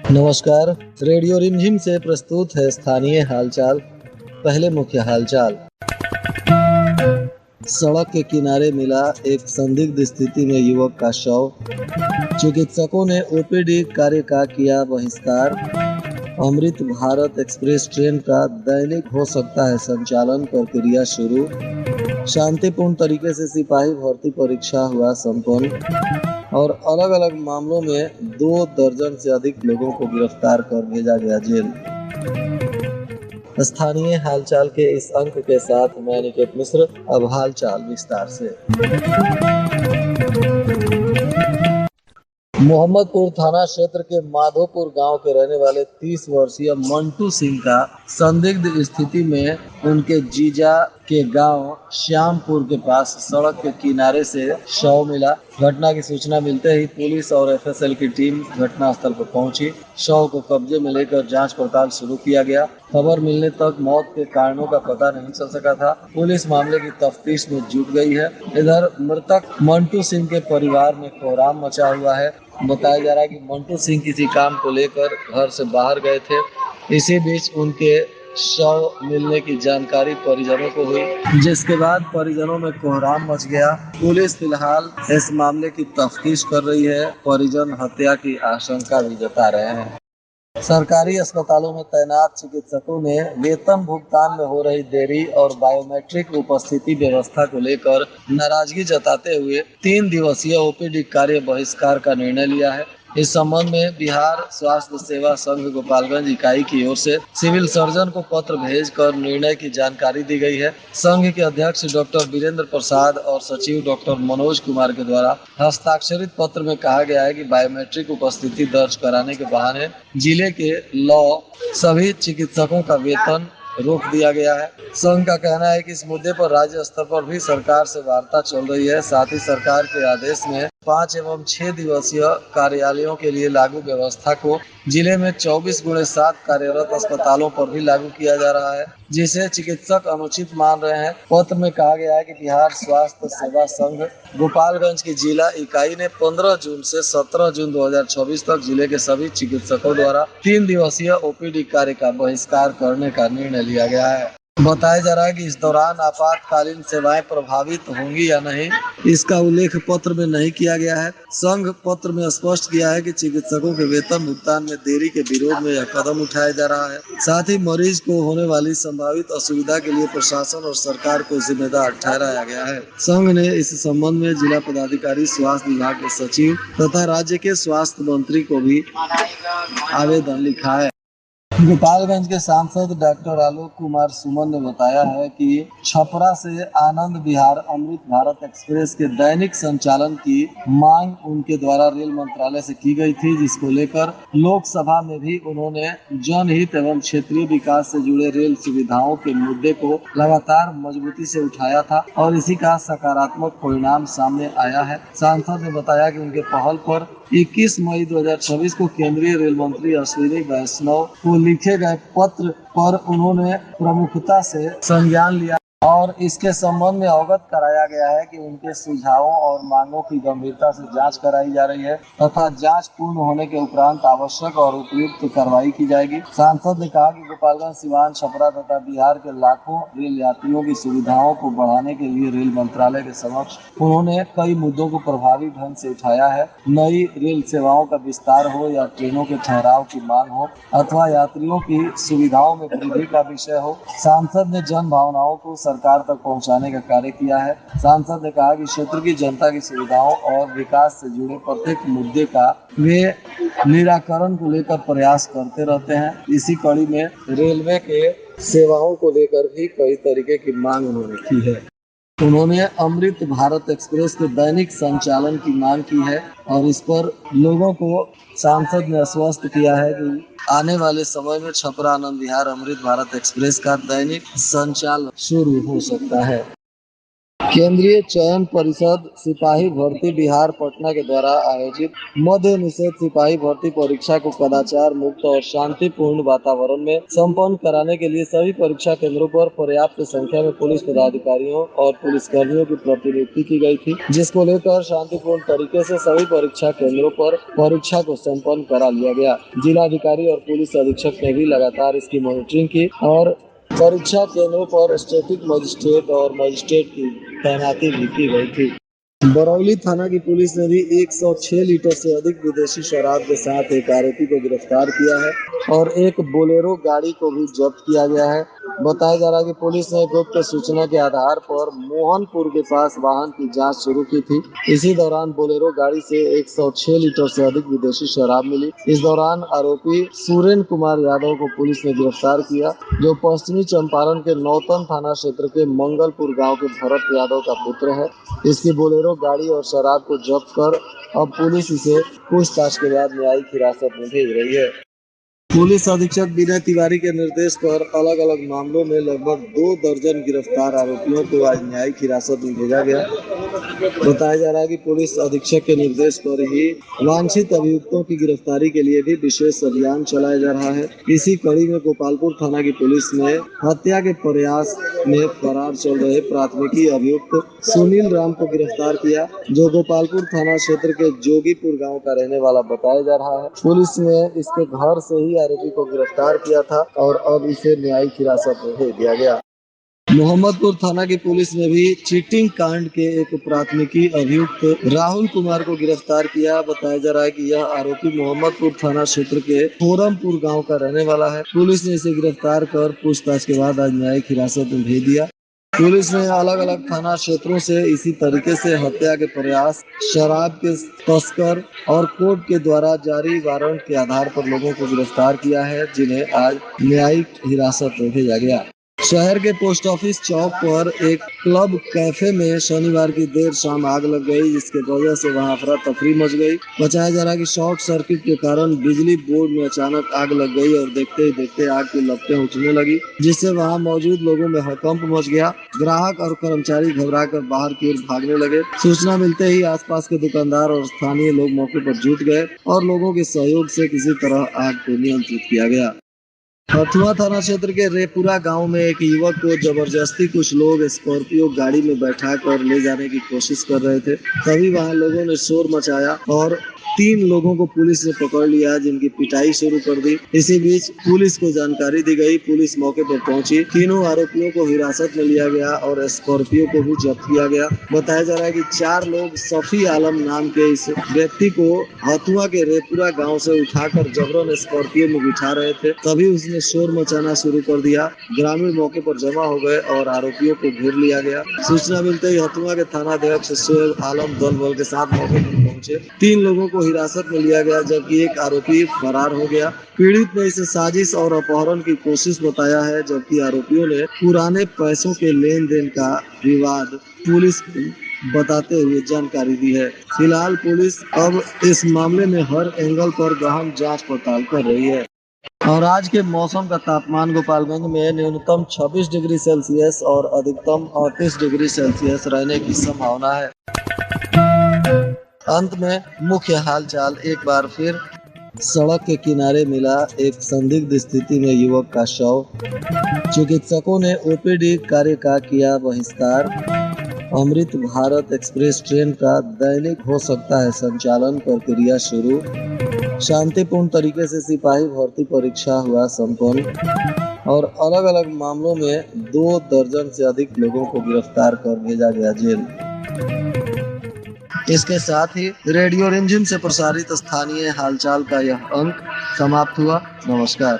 नमस्कार। रेडियो रिमझिम से प्रस्तुत है स्थानीय हालचाल। पहले मुख्य हालचाल। सड़क के किनारे मिला एक संदिग्ध स्थिति में युवक का शव। चिकित्सकों ने ओपीडी कार्य का किया बहिष्कार। अमृत भारत एक्सप्रेस ट्रेन का दैनिक हो सकता है संचालन प्रक्रिया शुरू। शांतिपूर्ण तरीके से सिपाही भर्ती परीक्षा हुआ संपन्न। और अलग अलग मामलों में 2 दर्जन से अधिक लोगों को गिरफ्तार कर भेजा गया जेल। स्थानीय हालचाल के इस अंक के साथ मैं निकेत मिश्र। अब हालचाल विस्तार से। मोहम्मदपुर थाना क्षेत्र के माधोपुर गांव के रहने वाले 30 वर्षीय मंटू सिंह का संदिग्ध स्थिति में उनके जीजा के गांव श्यामपुर के पास सड़क के किनारे से शव मिला। घटना की सूचना मिलते ही पुलिस और एफएसएल की टीम घटनास्थल पर पहुंची। शव को कब्जे में लेकर जांच पड़ताल शुरू किया गया। खबर मिलने तक मौत के कारणों का पता नहीं चल सका था। पुलिस मामले की तफ्तीश में जुट गई है। इधर मृतक मंटू सिंह के परिवार में कोहराम मचा हुआ है। बताया जा रहा है कि मंटू सिंह किसी काम को लेकर घर से बाहर गए थे। इसी बीच उनके शव मिलने की जानकारी परिजनों को हुई, जिसके बाद परिजनों में कोहराम मच गया। पुलिस फिलहाल इस मामले की तफ्तीश कर रही है। परिजन हत्या की आशंका भी जता रहे हैं। सरकारी अस्पतालों में तैनात चिकित्सकों ने वेतन भुगतान में हो रही देरी और बायोमेट्रिक उपस्थिति व्यवस्था को लेकर नाराजगी जताते हुए 3 दिवसीय ओपीडी कार्य बहिष्कार का निर्णय लिया है। इस संबंध में बिहार स्वास्थ्य सेवा संघ गोपालगंज इकाई की ओर से सिविल सर्जन को पत्र भेजकर निर्णय की जानकारी दी गई है। संघ के अध्यक्ष डॉक्टर वीरेंद्र प्रसाद और सचिव डॉक्टर मनोज कुमार के द्वारा हस्ताक्षरित पत्र में कहा गया है कि बायोमेट्रिक उपस्थिति दर्ज कराने के बहाने जिले के सभी चिकित्सकों का वेतन रोक दिया गया है। संघ का कहना है कि इस मुद्दे पर राज्य स्तर पर भी सरकार से वार्ता चल रही है। साथ ही सरकार के आदेश में 5 एवं 6 दिवसीय कार्यालयों के लिए लागू व्यवस्था को जिले में 24/7 कार्यरत अस्पतालों पर भी लागू किया जा रहा है, जिसे चिकित्सक अनुचित मान रहे हैं। पत्र में कहा गया है कि बिहार स्वास्थ्य सेवा संघ गोपालगंज की जिला इकाई ने 15 जून से 17 जून 2024 तक जिले के सभी चिकित्सकों द्वारा 3 दिवसीय ओपीडी कार्य का बहिष्कार करने का निर्णय लिया गया है। बताया जा रहा है कि इस दौरान आपातकालीन सेवाएं प्रभावित होंगी या नहीं, इसका उल्लेख पत्र में नहीं किया गया है। संघ पत्र में स्पष्ट किया है कि चिकित्सकों के वेतन भुगतान में देरी के विरोध में यह कदम उठाया जा रहा है। साथ ही मरीज को होने वाली संभावित असुविधा के लिए प्रशासन और सरकार को जिम्मेदार ठहराया गया है। संघ ने इस संबंध में जिला पदाधिकारी स्वास्थ्य विभाग के सचिव तथा राज्य के स्वास्थ्य मंत्री को भी आवेदन लिखा है। गोपालगंज के सांसद डॉक्टर आलोक कुमार सुमन ने बताया है कि छपरा से आनंद विहार अमृत भारत एक्सप्रेस के दैनिक संचालन की मांग उनके द्वारा रेल मंत्रालय से की गई थी, जिसको लेकर लोकसभा में भी उन्होंने जनहित एवं क्षेत्रीय विकास से जुड़े रेल सुविधाओं के मुद्दे को लगातार मजबूती से उठाया था और इसी का सकारात्मक परिणाम सामने आया है। सांसद ने बताया कि उनके पहल पर 21 मई 2026 को केंद्रीय रेल मंत्री अश्विनी वैष्णव को लिखे गए पत्र पर उन्होंने प्रमुखता से संज्ञान लिया और इसके संबंध में अवगत कराया गया है कि उनके सुझावों और मांगों की गंभीरता से जांच कराई जा रही है तथा जांच पूर्ण होने के उपरांत आवश्यक और उपयुक्त कार्रवाई की जाएगी। सांसद ने कहा कि गोपालगंज, सिवान, छपरा तथा बिहार के लाखों रेल यात्रियों की सुविधाओं को बढ़ाने के लिए रेल मंत्रालय के समक्ष उन्होंने कई मुद्दों को प्रभावी ढंग से उठाया है। नई रेल सेवाओं का विस्तार हो या ट्रेनों के ठहराव की मांग हो अथवा यात्रियों की सुविधाओं में वृद्धि का विषय हो, सांसद ने जन भावनाओं को सरकार तक पहुंचाने का कार्य किया है। सांसद ने कहा कि क्षेत्र की जनता की सुविधाओं और विकास से जुड़े प्रत्येक मुद्दे का वे निराकरण को लेकर प्रयास करते रहते हैं। इसी कड़ी में रेलवे के सेवाओं को लेकर भी कई तरीके की मांग उन्होंने की है। उन्होंने अमृत भारत एक्सप्रेस के दैनिक संचालन की मांग की है और इस पर लोगों को सांसद ने आश्वस्त किया है कि आने वाले समय में छपरा आनंद विहार अमृत भारत एक्सप्रेस का दैनिक संचालन शुरू हो सकता है। केंद्रीय चयन परिषद सिपाही भर्ती बिहार पटना के द्वारा आयोजित मध्य निषेध सिपाही भर्ती परीक्षा को कदाचार मुक्त और शांतिपूर्ण वातावरण में संपन्न कराने के लिए सभी परीक्षा केंद्रों पर पर्याप्त संख्या में पुलिस पदाधिकारियों और पुलिसकर्मियों की प्रतिनियुक्ति की गई थी, जिसको लेकर शांतिपूर्ण तरीके से सभी परीक्षा केंद्रों पर परीक्षा को संपन्न करा लिया गया। जिलाधिकारी और पुलिस अधीक्षक ने भी लगातार इसकी मॉनिटरिंग की और परीक्षा केंद्रों पर स्टैटिक मजिस्ट्रेट और मजिस्ट्रेट की तैनाती भी की गई थी। बरौली थाना की पुलिस ने भी 106 लीटर से अधिक विदेशी शराब के साथ एक आरोपी को गिरफ्तार किया है और एक बोलेरो गाड़ी को भी जब्त किया गया है। बताया जा रहा है कि पुलिस ने गुप्त सूचना के आधार पर मोहनपुर के पास वाहन की जांच शुरू की थी। इसी दौरान बोलेरो गाड़ी से 106 लीटर से अधिक विदेशी शराब मिली। इस दौरान आरोपी सुरेंद्र कुमार यादव को पुलिस ने गिरफ्तार किया, जो पश्चिमी चंपारण के नौतन थाना क्षेत्र के मंगलपुर गांव के भरत यादव का पुत्र है। इसकी बोलेरो गाड़ी और शराब को जब्त कर अब पुलिस इसे पूछताछ के बाद न्यायिक हिरासत में भेज रही है। पुलिस अधीक्षक विनय तिवारी के निर्देश पर अलग अलग मामलों में लगभग 2 दर्जन गिरफ्तार आरोपियों को आज न्यायिक हिरासत में भेजा गया। बताया जा रहा है कि पुलिस अधीक्षक के निर्देश पर ही वांछित अभियुक्तों की गिरफ्तारी के लिए भी विशेष अभियान चलाया जा रहा है। इसी कड़ी में गोपालपुर थाना की पुलिस ने हत्या के प्रयास में फरार चल रहे प्राथमिकी अभियुक्त सुनील राम को गिरफ्तार किया, जो गोपालपुर थाना क्षेत्र के जोगीपुर गाँव का रहने वाला बताया जा रहा है। पुलिस ने इसके घर से ही आरोपी को गिरफ्तार किया था और अब इसे न्यायिक हिरासत में भेज दिया गया। मोहम्मदपुर थाना की पुलिस ने भी चीटिंग कांड के एक प्राथमिकी अभियुक्त राहुल कुमार को गिरफ्तार किया। बताया जा रहा है कि यह आरोपी मोहम्मदपुर थाना क्षेत्र के फोरमपुर गांव का रहने वाला है। पुलिस ने इसे गिरफ्तार कर पूछताछ के बाद आज न्यायिक हिरासत में भेज दिया। पुलिस ने अलग अलग थाना क्षेत्रों से इसी तरीके से हत्या के प्रयास, शराब के तस्कर और कोर्ट के द्वारा जारी वारंट के आधार पर लोगों को गिरफ्तार किया है, जिन्हें आज न्यायिक हिरासत में भेजा गया। शहर के पोस्ट ऑफिस चौक पर एक क्लब कैफे में शनिवार की देर शाम आग लग गई, जिसके वजह से वहां अफरा तफरी मच गई। बताया जा रहा है कि शॉर्ट सर्किट के कारण बिजली बोर्ड में अचानक आग लग गई और देखते ही देखते आग की लपटें उठने लगी, जिससे वहां मौजूद लोगों में हड़कंप मच गया। ग्राहक और कर्मचारी घबराकर बाहर की ओर भागने लगे। सूचना मिलते ही आसपास के दुकानदार और स्थानीय लोग मौके पर जुट गए और लोगों के सहयोग से किसी तरह आग को नियंत्रित किया गया। हथुआ थाना क्षेत्र के रेपुरा गांव में एक युवक को जबरदस्ती कुछ लोग स्कॉर्पियो गाड़ी में बैठाकर ले जाने की कोशिश कर रहे थे। तभी वहां लोगों ने शोर मचाया और 3 लोगों को पुलिस ने पकड़ लिया, जिनकी पिटाई शुरू कर दी। इसी बीच पुलिस को जानकारी दी गई। पुलिस मौके पर पहुंची, तीनों आरोपियों को हिरासत में लिया गया और स्कॉर्पियो को भी जब्त किया गया। बताया जा रहा है कि 4 लोग सफी आलम नाम के इस व्यक्ति को हथुआ के रेपुरा गाँव से उठाकर जबरन स्कॉर्पियो में बिठा रहे थे। तभी उसने शोर मचाना शुरू कर दिया। ग्रामीण मौके पर जमा हो गए और आरोपियों को घेर लिया गया। सूचना मिलते ही हथुआ के थानाध्यक्ष शोएब आलम दल बल के साथ मौके पर पहुंचे। 3 लोगों को हिरासत में लिया गया, जबकि एक आरोपी फरार हो गया। पीड़ित ने इसे साजिश और अपहरण की कोशिश बताया है, जबकि आरोपियों ने पुराने पैसों के लेन देन का विवाद पुलिस को बताते हुए जानकारी दी है। फिलहाल पुलिस अब इस मामले में हर एंगल पर गहन जांच पड़ताल कर रही है। और आज के मौसम का तापमान गोपालगंज में न्यूनतम 26 डिग्री सेल्सियस और अधिकतम 38 डिग्री सेल्सियस रहने की संभावना है। अंत में मुख्य हालचाल एक बार फिर। सड़क के किनारे मिला एक संदिग्ध स्थिति में युवक का शव। चिकित्सकों ने ओपीडी कार्य का किया बहिष्कार। अमृत भारत एक्सप्रेस ट्रेन का दैनिक हो सकता है संचालन, प्रक्रिया शुरू। शांतिपूर्ण तरीके से सिपाही भर्ती परीक्षा हुआ संपन्न। और अलग अलग मामलों में 2 दर्जन से अधिक लोगों को गिरफ्तार कर भेजा गया जेल। इसके साथ ही रेडियो रिमझिम से प्रसारित स्थानीय हालचाल का यह अंक समाप्त हुआ। नमस्कार।